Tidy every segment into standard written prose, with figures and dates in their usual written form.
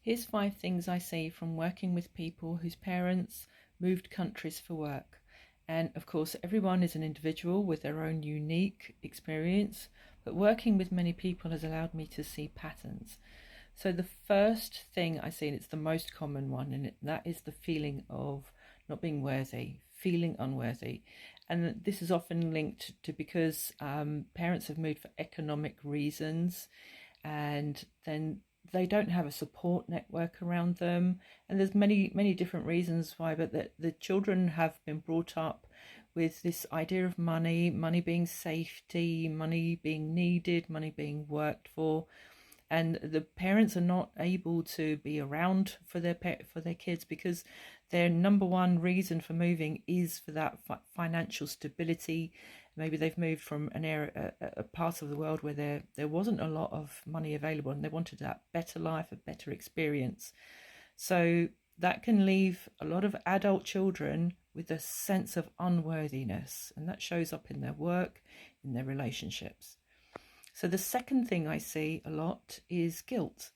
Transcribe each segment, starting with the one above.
Here's 5 things I see from working with people whose parents moved countries for work. And of course, everyone is an individual with their own unique experience, but working with many people has allowed me to see patterns. So the first thing I see, and it's the most common one, and that is the feeling of not being worthy, feeling unworthy. And this is often linked to because parents have moved for economic reasons, and then they don't have a support network around them, and there's many different reasons why, but the children have been brought up with this idea of money being safety, money being needed, money being worked for, and the parents are not able to be around for their kids because their number one reason for moving is for that financial stability. Maybe they've moved from an area, a part of the world where there wasn't a lot of money available, and they wanted that better life, a better experience. So that can leave a lot of adult children with a sense of unworthiness, and that shows up in their work, in their relationships. So the second thing I see a lot is guilt.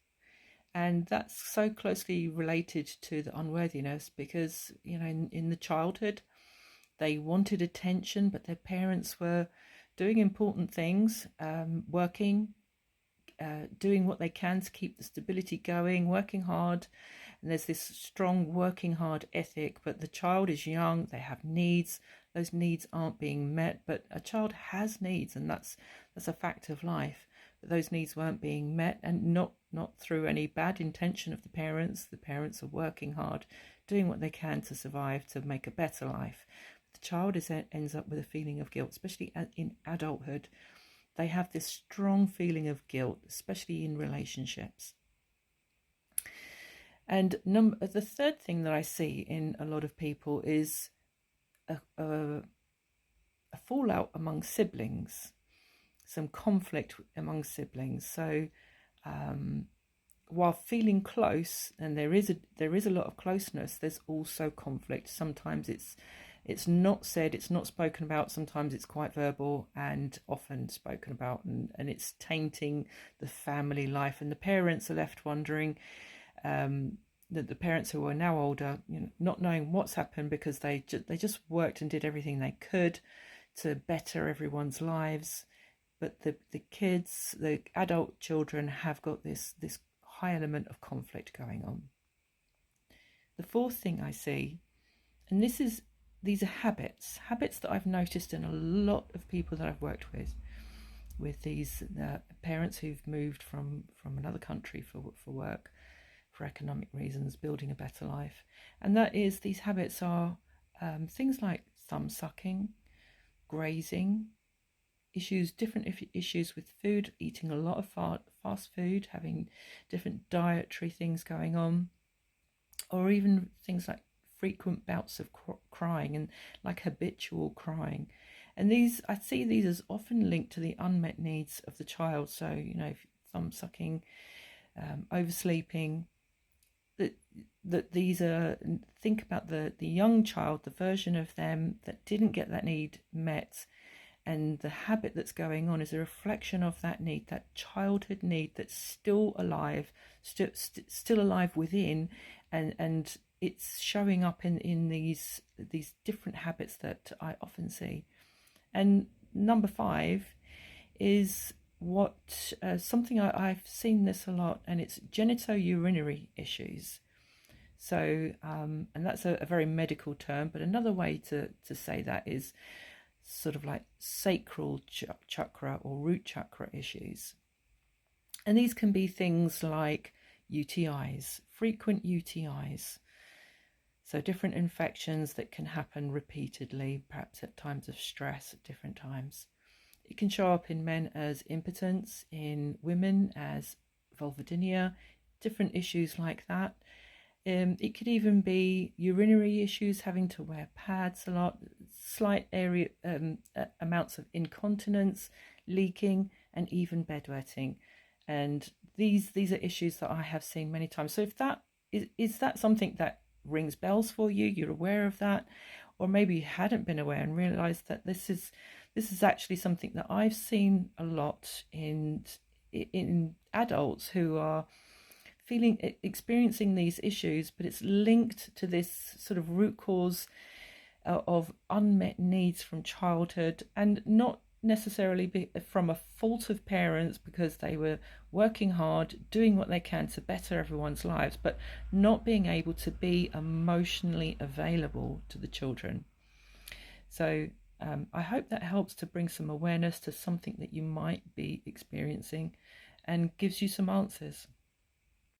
And that's so closely related to the unworthiness because, in the childhood, they wanted attention, but their parents were doing important things, working, doing what they can to keep the stability going, working hard. And there's this strong working hard ethic, but the child is young, they have needs. Those needs aren't being met, but a child has needs, and that's a fact of life. But those needs weren't being met, and not through any bad intention of the parents. The parents are working hard, doing what they can to survive, to make a better life. The child ends up with a feeling of guilt, especially in adulthood. They have this strong feeling of guilt, especially in relationships. And the third thing that I see in a lot of people is a fallout among siblings, some conflict among siblings. So while feeling close, and there is a lot of closeness, there's also conflict. Sometimes it's not said, it's not spoken about. Sometimes it's quite verbal and often spoken about, and it's tainting the family life. And the parents are left wondering, that the parents who are now older, not knowing what's happened because they just worked and did everything they could to better everyone's lives. But the kids, the adult children, have got this high element of conflict going on. The fourth thing I see, and these are habits that I've noticed in a lot of people that I've worked with these parents who've moved from another country for work, for economic reasons, building a better life. And that is, these habits are things like thumb sucking, grazing, different issues with food, eating a lot of fast food, having different dietary things going on, or even things like frequent bouts of crying and like habitual crying. And I see these as often linked to the unmet needs of the child. So, thumb sucking, oversleeping, that these are, think about the young child, the version of them that didn't get that need met, and the habit that's going on is a reflection of that need, that childhood need that's still alive, still alive within, and it's showing up in these different habits that I often see. And number 5 is something I've seen this a lot, and it's genitourinary issues. So, and that's a very medical term, but another way to say that is sort of like sacral chakra or root chakra issues. And these can be things like UTIs, frequent UTIs. So different infections that can happen repeatedly, perhaps at times of stress at different times. It can show up in men as impotence, in women as vulvadynia, different issues like that. It could even be urinary issues, having to wear pads a lot, slight amounts of incontinence, leaking, and even bedwetting. And these are issues that I have seen many times. So if that is that something that rings bells for you, you're aware of that, or maybe you hadn't been aware and realised that this is actually something that I've seen a lot in adults who are experiencing these issues, but it's linked to this sort of root cause of unmet needs from childhood, and not necessarily from a fault of parents because they were working hard, doing what they can to better everyone's lives, but not being able to be emotionally available to the children. So I hope that helps to bring some awareness to something that you might be experiencing and gives you some answers.